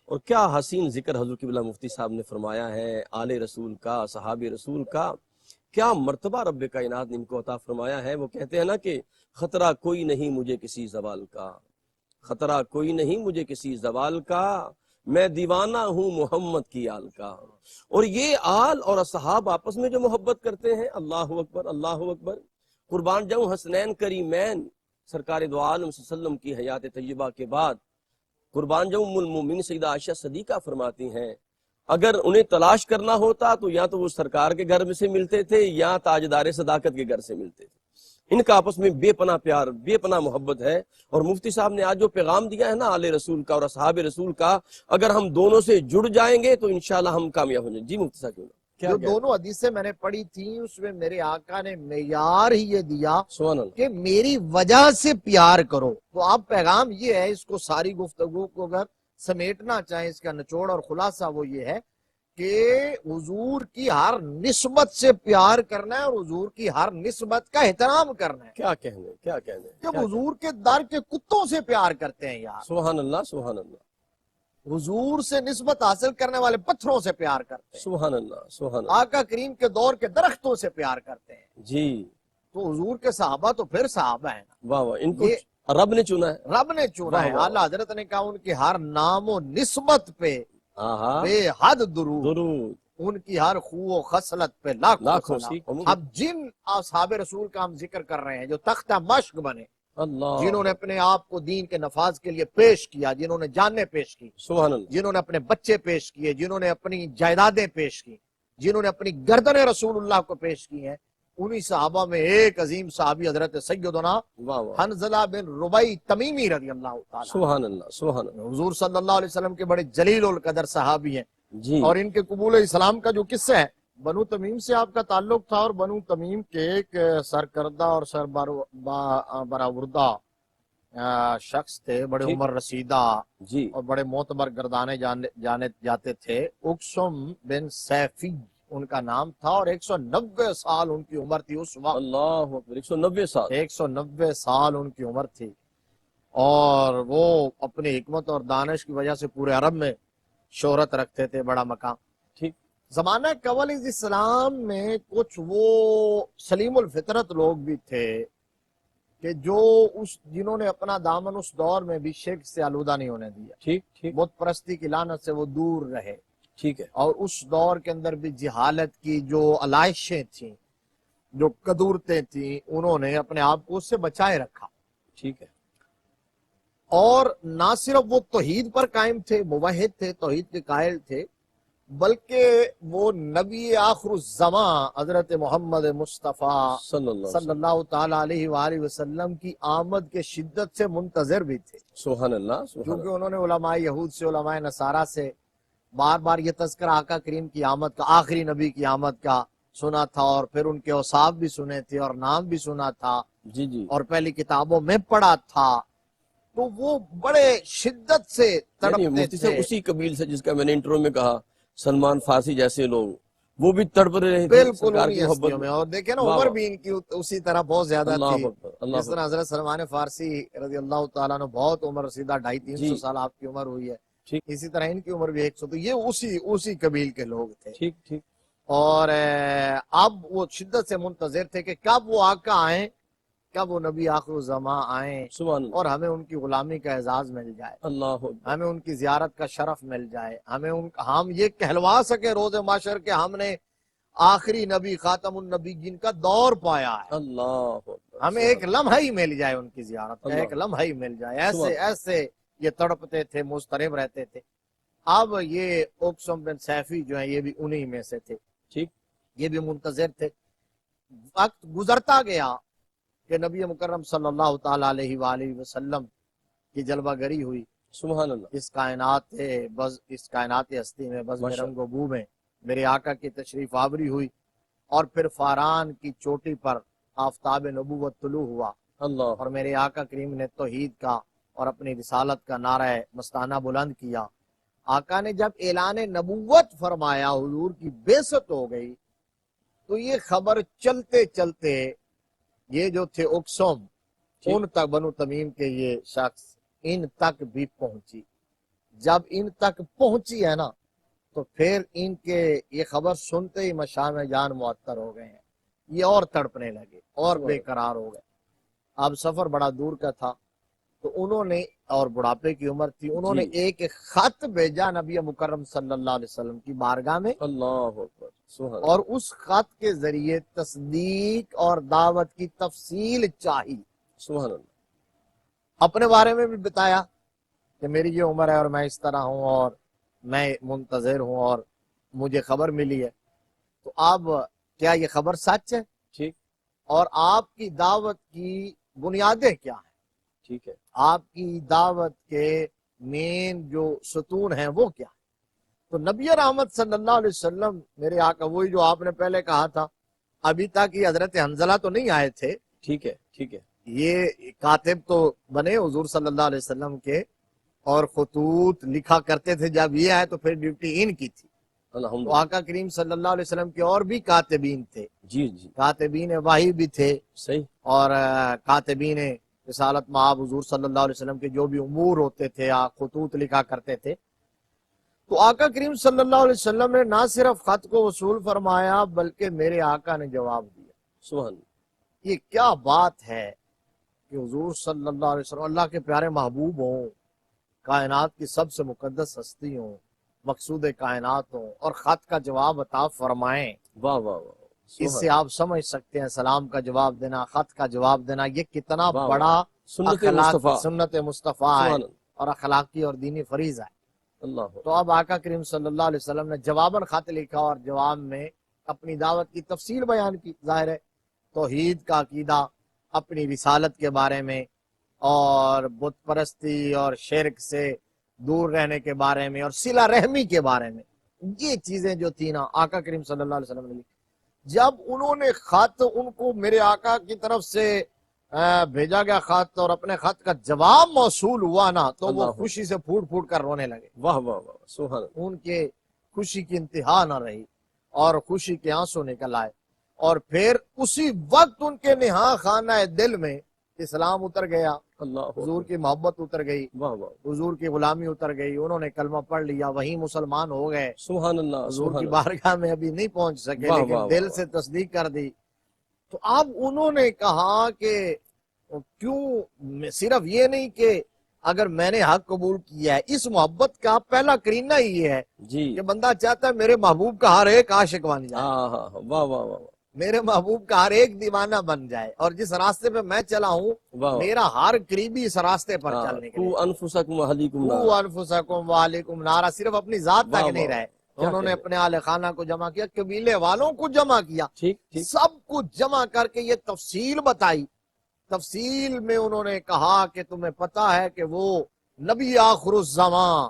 اور کیا حسین ذکر حضور قبلہ مفتی صاحب نے فرمایا ہے آل رسول کا، صحاب رسول کا، کیا مرتبہ رب کائنات نے ان کو عطا فرمایا ہے۔ وہ کہتے ہیں نا کہ خطرہ کوئی نہیں مجھے کسی زوال کا، خطرہ کوئی نہیں مجھے کسی زوال کا، میں دیوانہ ہوں محمد کی آل کا۔ اور یہ آل اور اصحاب آپس میں جو محبت کرتے ہیں، اللہ اکبر اللہ اکبر۔ قربان جاؤں حسنین کریمین سرکار دو عالم صلی اللہ علیہ وسلم کی حیات طیبہ کے بعد، قربان جاؤں ام المومنین سیدہ عائشہ صدیقہ فرماتی ہیں اگر انہیں تلاش کرنا ہوتا تو یا تو وہ سرکار کے گھر میں سے ملتے تھے یا تاجدار صداقت کے گھر سے ملتے تھے۔ ان کا آپس میں بے پناہ پیار، بے پناہ محبت ہے۔ اور مفتی صاحب نے آج جو پیغام دیا ہے نا آل رسول کا اور اصحاب رسول کا، اگر ہم دونوں سے جڑ جائیں گے تو انشاءاللہ ہم کامیاب ہو جائیں۔ جی مفتی صاحب کیا جو دونوں حدیثیں میں نے پڑھی تھیں اس میں میرے آقا نے معیار ہی یہ دیا سبحان اللہ، کہ میری وجہ سے پیار کرو۔ تو اب پیغام یہ ہے، اس کو ساری گفتگو کو اگر سمیٹنا چاہیں، اس کا نچوڑ اور خلاصہ وہ یہ ہے کہ حضور کی ہر نسبت سے پیار کرنا ہے اور حضور کی ہر نسبت کا احترام کرنا ہے۔ کیا کہنے، کیا کہنے، جب حضور کے در کے کتوں سے پیار کرتے ہیں یار، سبحان اللہ سبحان اللہ حضور سے نسبت حاصل کرنے والے پتھروں سے پیار کرتے ہیں، سبحان اللہ سبحان اللہ، آقا کریم کے دور کے درختوں سے پیار کرتے ہیں، جی تو حضور کے صحابہ تو پھر صحابہ ہیں نا، واہ واہ، ان کو یہ رب نے چنا ہے۔ رب نے چنا ہے۔ واہ واہ، اعلیٰ حضرت نے کہا ان کی ہر نام و نسبت پہ آہا، بے حد درود، درود، ان کی ہر خو و خصلت پہ لاکھوں لاکھوں سلام۔ سیکھ اب جن اصحاب رسول کا ہم ذکر کر رہے ہیں جو تختہ مشق بنے، اللہ، جنہوں نے اپنے آپ کو دین کے نفاذ کے لیے پیش کیا، جنہوں نے جانیں پیش کی، سبحان اللہ، جنہوں نے اپنے بچے پیش کیے، جنہوں نے اپنی جائیدادیں پیش کی، جنہوں نے اپنی گردن رسول اللہ کو پیش کی ہیں، انہی صحابہ میں ایک عظیم صحابی حضرت سیدنا واہ واہ، حنظلہ بن ربیع تمیمی رضی اللہ تعالیٰ سبحان اللہ سبحان اللہ، حضور صلی اللہ علیہ وسلم کے بڑے جلیل القدر صحابی ہیں۔ جی اور ان کے قبول اسلام کا جو قصہ ہے، بنو تمیم سے آپ کا تعلق تھا، اور بنو تمیم کے ایک سرکردہ اور برآوردہ شخص تھے، بڑے ٹھیک، عمر رسیدہ جی اور بڑے معتبر گردانے جانے جاتے تھے۔ اقسم بن سیفی ان کا نام تھا، اور 190 سال ان کی عمر تھی اس وقت، اللہ اکبر، 190 سال، 190 سال ان کی عمر تھی، اور وہ اپنی حکمت اور دانش کی وجہ سے پورے عرب میں شہرت رکھتے تھے، بڑا مقام۔ ٹھیک، زمانہ قبل اسلام میں کچھ وہ سلیم الفطرت لوگ بھی تھے کہ جو جنہوں نے اپنا دامن اس دور میں بھی شرک سے آلودہ نہیں ہونے دیا، ٹھیک ٹھیک بت پرستی کی لعنت سے وہ دور رہے، ٹھیک ہے، اور اس دور کے اندر بھی جہالت کی جو علائشیں تھیں، جو قدورتیں تھیں، انہوں نے اپنے آپ کو اس سے بچائے رکھا، ٹھیک ہے، اور نہ صرف وہ توحید پر قائم تھے، موحد تھے، توحید کے قائل تھے، بلکہ وہ نبی آخر الزماں حضرت محمد مصطفیٰ صلی اللہ صلی اللہ تعالیٰ علیہ وآلہ وسلم کی آمد کے شدت سے منتظر بھی تھے، سبحان اللہ سبحان کیونکہ اللہ، انہوں نے علماء یہود سے، علماء نصارہ سے بار بار یہ تذکرہ آقا کریم کی آمد کا، آخری نبی کی آمد کا سنا تھا، اور پھر ان کے اوصاف بھی سنے تھے اور نام بھی سنا تھا، جی جی، اور پہلی کتابوں میں پڑھا تھا، تو وہ بڑے شدت سے یعنی تڑپتے مفتی صاحب تھے۔ اسی قبیل سے جس کا میں نے انٹرو میں کہا، سلمان فارسی جیسے لوگ وہ بھی تڑپ رہے تھے بالکل سرکار انہی کی محبت ہستیوں میں۔ میں، اور دیکھیں نا واہ عمر واہ، بھی ان کی اسی طرح بہت زیادہ اللہ تھی، اکبر اللہ جس طرح اکبر، حضرت سلمان فارسی رضی اللہ تعالیٰ نے بہت عمر رسیدہ، 250-300 جی سال آپ کی عمر ہوئی ہے، ٹھیک اسی طرح ان کی عمر بھی 100، تو یہ اسی قبیل کے لوگ تھے، ٹھیک ٹھیک، اور اب وہ شدت سے منتظر تھے کہ کب وہ آقا آئیں، کب وہ نبی آخر الزماں آئیں، سبحان اللہ، اور ہمیں ان کی غلامی کا اعزاز مل جائے، اللہ اکبر، ہمیں ان کی زیارت کا شرف مل جائے، ہم یہ کہلوا سکے روز محشر کہ ہم نے آخری نبی خاتم النبی جن کا دور پایا ہے، اللہ اکبر، ہمیں ایک لمحہ ہی مل جائے ان کی زیارت کا، اللہ، ایک لمحہ ہی مل جائے، ایسے سبحان، ایسے یہ تڑپتے تھے، مضطرب رہتے تھے۔ اب یہ اقسم بن سیفی جو ہیں یہ بھی انہی میں سے تھے، ٹھیک، یہ بھی منتظر تھے۔ وقت گزرتا گیا کہ نبی مکرم صلی اللہ تعالیٰ علیہ وآلہ وسلم کی جلوہ گری ہوئی سبحان اللہ، اس کائنات ہستی میں، بزم ماشاء رنگ و بو میں میرے آقا کی تشریف آوری ہوئی، اور پھر فاران کی چوٹی پر آفتاب نبوت طلوع ہوا، اللہ، اور میرے آقا کریم نے توحید کا اور اپنی رسالت کا نعرہ مستانہ بلند کیا۔ آقا نے جب اعلان نبوت فرمایا، حضور کی بعثت ہو گئی، تو یہ خبر چلتے چلتے یہ جو تھے اقسم، ان تک، بنو تمیم کے یہ شخص، ان تک بھی پہنچی، جب ان تک پہنچی ہے نا تو پھر ان کے یہ خبر سنتے ہی مشام جان معطر ہو گئے ہیں، یہ اور تڑپنے لگے اور بے قرار ہو گئے۔ اب سفر بڑا دور کا تھا تو انہوں نے، اور بڑھاپے کی عمر تھی، انہوں نے ایک خط بھیجا نبی مکرم صلی اللہ علیہ وسلم کی بارگاہ میں، اللہ اکبر، سبحان اور اس خط کے ذریعے تصدیق اور دعوت کی تفصیل چاہی، سبحان اللہ، اپنے بارے میں بھی بتایا کہ میری یہ عمر ہے اور میں اس طرح ہوں اور میں منتظر ہوں اور مجھے خبر ملی ہے، تو اب کیا یہ خبر سچ ہے ٹھیک اور آپ کی دعوت کی بنیادیں کیا ہیں، ٹھیک ہے، آپ کی دعوت کے مین جو ستون ہیں وہ کیا ہیں۔ تو نبی رحمت صلی اللہ علیہ وسلم میرے آقا، وہی جو آپ نے پہلے کہا تھا، ابھی تک یہ حضرت حنظلہ تو نہیں آئے تھے، ٹھیک ہے، ٹھیک ہے، یہ کاتب تو بنے حضور صلی اللہ علیہ وسلم کے اور خطوط لکھا کرتے تھے، جب یہ آئے تو پھر ڈیوٹی ان کی تھی۔ تو الحمد آقا کریم صلی اللہ علیہ وسلم کے اور بھی کاتبین تھے، جی جی، کاتبین وحی بھی تھے، صحیح، اور کاتبین رسالت مآب حضور صلی اللہ علیہ وسلم کے جو بھی امور ہوتے تھے، خطوط لکھا کرتے تھے۔ تو آقا کریم صلی اللہ علیہ وسلم نے نہ صرف خط کو وصول فرمایا بلکہ میرے آقا نے جواب دیا۔ سبحان اللہ، یہ کیا بات ہے کہ حضور صلی اللہ علیہ وسلم اللہ کے پیارے محبوب ہوں، کائنات کی سب سے مقدس ہستی ہوں، مقصود کائنات ہوں، اور خط کا جواب عطا فرمائیں۔ واہ واہ واہ، اس سے آپ سمجھ سکتے ہیں سلام کا جواب دینا، خط کا جواب دینا، یہ کتنا واہ بڑا سنت اخلاق، مصطفیٰ، سنت مصطفیٰ ہے سبحان اللہ، اور اخلاقی اور دینی فریضہ ہے۔ اللہ، تو اب آقا کریم صلی اللہ علیہ وسلم نے جواباً خط لکھا اور جواب میں اپنی دعوت کی تفصیل بیان کی، ظاہر ہے توحید کا عقیدہ، اپنی رسالت کے بارے میں، اور بت پرستی اور شرک سے دور رہنے کے بارے میں، اور صلہ رحمی کے بارے میں، یہ چیزیں جو تھی نا آقا کریم صلی اللہ علیہ وسلم نے لکھی۔ جب انہوں نے خط ان کو میرے آقا کی طرف سے بھیجا گیا خط اور اپنے خط کا جواب موصول ہوا نا، تو وہ اللہ خوشی سے پھوٹ پھوٹ کر رونے لگے، واہ واہ واہ، سبحان اللہ، ان کے خوشی کی انتہا نہ رہی اور خوشی کے آنسو نکل آئے، اور پھر اسی وقت ان کے نہاں خانہ دل میں اسلام اتر گیا، اللہ حضور کی محبت اتر گئی، واہ واہ، حضور کی غلامی اتر گئی، انہوں نے کلمہ پڑھ لیا، وہیں مسلمان ہو گئے، سبحان اللہ، حضور سبحان کی اللہ، بارگاہ میں ابھی نہیں پہنچ سکے واہ لیکن واہ دل واہ، سے تصدیق کر دی۔ تو اب انہوں نے کہا کہ کیوں صرف یہ نہیں کہ اگر میں نے حق قبول کیا ہے، اس محبت کا پہلا کرینہ ہی یہ ہے جی، کہ بندہ چاہتا ہے میرے محبوب کا ہر ایک عاشق بن جائے، ہاں ہاں ہاں، واہ واہ واہ، میرے محبوب کا ہر ایک دیوانہ بن جائے، اور جس راستے پہ میں چلا ہوں واہ واہ، میرا ہر قریبی اس راستے پر چلنے کے لیے۔ کو انفسکم اہلیکم قو نارا، انفسکم وعلیکم نارا، صرف اپنی ذات واہ تک نہیں واہ، رہے، کیا انہوں نے کہنے، اپنے اہل خانہ کو جمع کیا، قبیلے والوں کو جمع کیا، ٹھیک ٹھیک، سب کچھ جمع کر کے یہ تفصیل بتائی۔ تفصیل میں انہوں نے کہا کہ تمہیں پتا ہے کہ وہ نبی آخر الزمان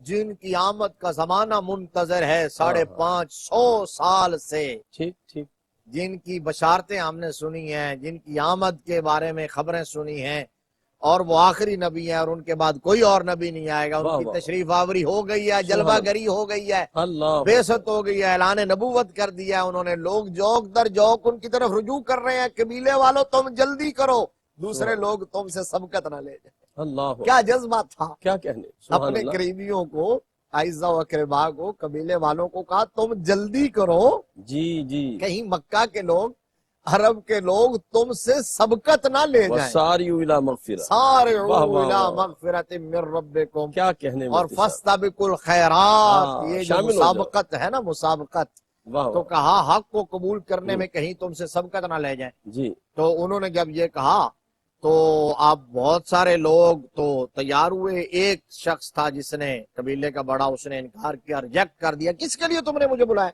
جن کی آمد کا زمانہ منتظر ہے 550 سال سے، ٹھیک ٹھیک، جن کی بشارتیں ہم نے سنی ہیں، جن کی آمد کے بارے میں خبریں سنی ہیں، اور وہ آخری نبی ہیں اور ان کے بعد کوئی اور نبی نہیں آئے گا، ان کی تشریف آوری ہو گئی ہے، جلوہ گری ہو گئی ہے، اللہ، بعثت ہو گئی ہے، اعلان نبوت کر دیا ہے انہوں نے، لوگ جوک در جوک ان کی طرف رجوع کر رہے ہیں، قبیلے والوں تم جلدی کرو، دوسرے لوگ تم سے سبقت نہ لے جائیں۔ اللہ، کیا جذبہ تھا، کیا کہنے، سبحان اپنے اللہ، قریبیوں کو، اعزا و اقربا کو، قبیلے والوں کو کہا تم جلدی کرو، جی جی، کہیں مکہ کے لوگ، عرب کے لوگ تم سے سبقت نہ لے جائیں۔ وساریو الی مغفرہ، سارعوا واہ واہ الی واہ، مغفرۃ من ربکم، کیا کہنے اور مفتی صاحب، فاستبقوا الخیرات، ہاں، یہ جو شامل ہو جاؤ، مسابقت ہے نا، مسابقت، واہ تو واہ، کہا حق کو قبول کرنے میں کہیں تم سے سبقت نہ لے جائیں۔ جی، تو انہوں نے جب یہ کہا تو اب بہت سارے لوگ تو تیار ہوئے، ایک شخص تھا جس نے، قبیلے کا بڑا، اس نے انکار کیا، ریجیکٹ کر دیا، کس کے لیے تم نے مجھے بلایا؟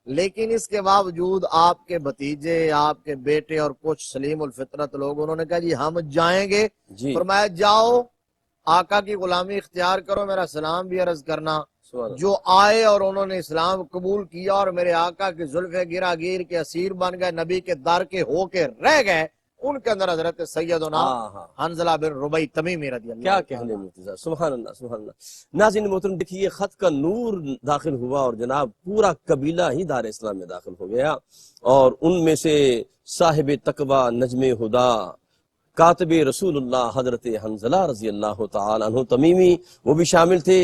لیکن اس کے باوجود آپ کے بھتیجے، آپ کے بیٹے اور کچھ سلیم الفطرت لوگ، انہوں نے کہا جی ہم جائیں گے۔ جی، فرمایا جاؤ، آقا کی غلامی اختیار کرو، میرا سلام بھی عرض کرنا۔ سبحان اللہ، جو آئے اور انہوں نے اسلام قبول کیا اور میرے آقا کی زلف گرا گیر کے اسیر بن گئے، نبی کے در کے ہو کے رہ گئے، ان کے اندر حضرت سیدنا ہاں ہاں، حنظلہ بن ربیع تمیمی رضی اللہ کیا عنہ۔ کہنے مفتی صاحب، سبحان اللہ، سبحان اللہ۔ ناظرین محترم، دیکھیے خط کا نور داخل ہوا اور جناب پورا قبیلہ ہی دار اسلام میں داخل ہو گیا، اور ان میں سے صاحب تقوی نجم ہدا کاتب رسول اللہ حضرت حنظلہ رضی اللہ تعالی عنہ تمیمی وہ بھی شامل تھے۔